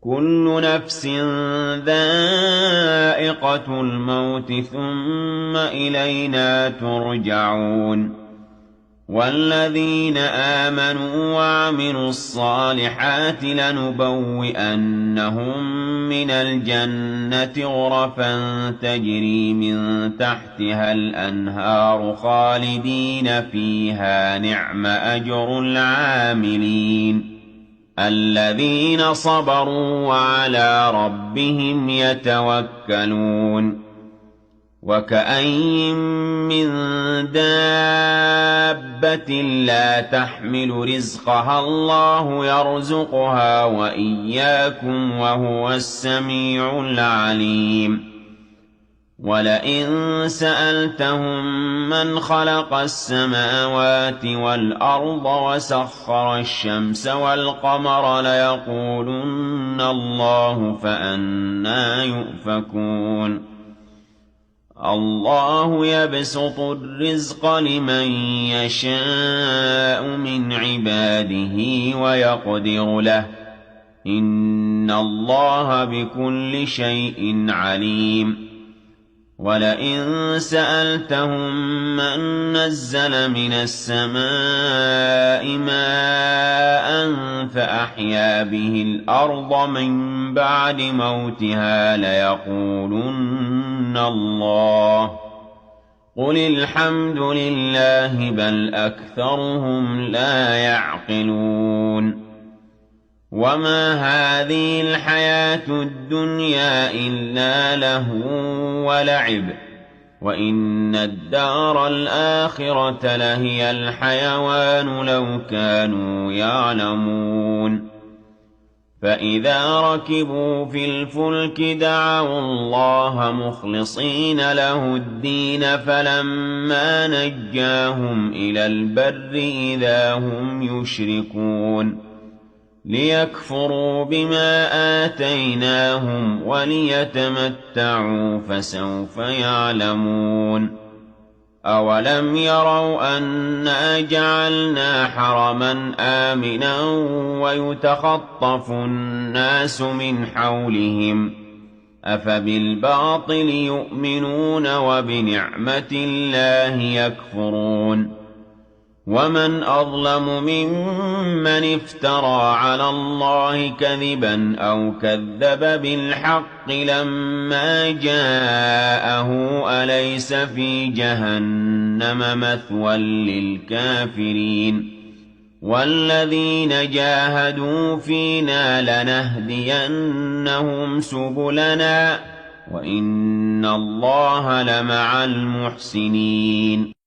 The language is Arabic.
كُلُّ نَفْسٍ ذَائِقَةُ الْمَوْتِ ثُمَّ إِلَيْنَا تُرْجَعُونَ وَالَّذِينَ آمَنُوا وَعَمِلُوا الصَّالِحَاتِ لَنُبَوِّئَنَّهُم مِّنَ الْجَنَّةِ غُرَفًا تَجْرِي مِن تَحْتِهَا الْأَنْهَارُ خَالِدِينَ فِيهَا ۚ نِعْمَ أَجْرُ الْعَامِلِينَ الَّذِينَ صَبَرُوا وَعَلَىٰ رَبِّهِمْ يَتَوَكَّلُونَ وَكَأَيِّن مِّن دَابَّةٍ لَّا تَحْمِلُ رِزْقَهَا اللَّهُ يَرْزُقُهَا وَإِيَّاكُمْ ۚ وَهُوَ السَّمِيعُ الْعَلِيمُ وَلَئِن سَأَلْتَهُم مَّنْ خَلَقَ السَّمَاوَاتِ وَالْأَرْضَ وَسَخَّرَ الشَّمْسَ وَالْقَمَرَ لَيَقُولُنَّ اللَّهُ ۖ فَأَنَّىٰ يُؤْفَكُونَ اللَّهُ يَبْسُطُ الرِّزْقَ لِمَن يَشَاءُ مِنْ عِبَادِهِ وَيَقْدِرُ لَهُ ۚ إِنَّ اللَّهَ بِكُلِّ شَيْءٍ عَلِيمٌ وَلَئِن سَأَلْتَهُم مَّن نَّزَّلَ مِنَ السَّمَاءِ مَاءً فَأَحْيَا بِهِ الْأَرْضَ مِن بَعْدِ مَوْتِهَا لَيَقُولُنَّ اللَّهُ ۚ قُلِ الْحَمْدُ لِلَّهِ ۚ بَلْ أَكْثَرُهُمْ لَا يَعْقِلُونَ وَمَا هَٰذِهِ الْحَيَاةُ الدُّنْيَا إِلَّا لَهْوٌ وَلَعِبٌ ۚ وَإِنَّ الدَّارَ الْآخِرَةَ لَهِيَ الْحَيَوَانُ لَوْ كَانُوا يَعْلَمُونَ فَإِذَا رَكِبُوا فِي الْفُلْكِ دَعَوُا اللَّهَ مُخْلِصِينَ لَهُ الدِّينَ فَلَمَّا نَجَّاهُمْ إِلَى الْبَرِّ إِذَا هُمْ يُشْرِكُونَ لِيَكْفُرُوا بِمَا آتَيْنَاهُمْ وَلِيَتَمَتَّعُوا ۖ فَسَوْفَ يَعْلَمُونَ أَوَلَمْ يَرَوْا أَنَّا جَعَلْنَا حَرَمًا آمِنًا وَيُتَخَطَّفُ النَّاسُ مِنْ حَوْلِهِمْ ۚ أَفَبِالْبَاطِلِ يُؤْمِنُونَ وَبِنِعْمَةِ اللَّهِ يَكْفُرُونَ وَمَنْ أَظْلَمُ مِمَّنِ افْتَرَىٰ عَلَى اللَّهِ كَذِبًا أَوْ كَذَّبَ بِالْحَقِّ لَمَّا جَاءَهُ ۚ أَلَيْسَ فِي جَهَنَّمَ مَثْوًى لِّلْكَافِرِينَ وَالَّذِينَ جَاهَدُوا فِينَا لَنَهْدِيَنَّهُمْ سُبُلَنَا ۚ وَإِنَّ اللَّهَ لَمَعَ الْمُحْسِنِينَ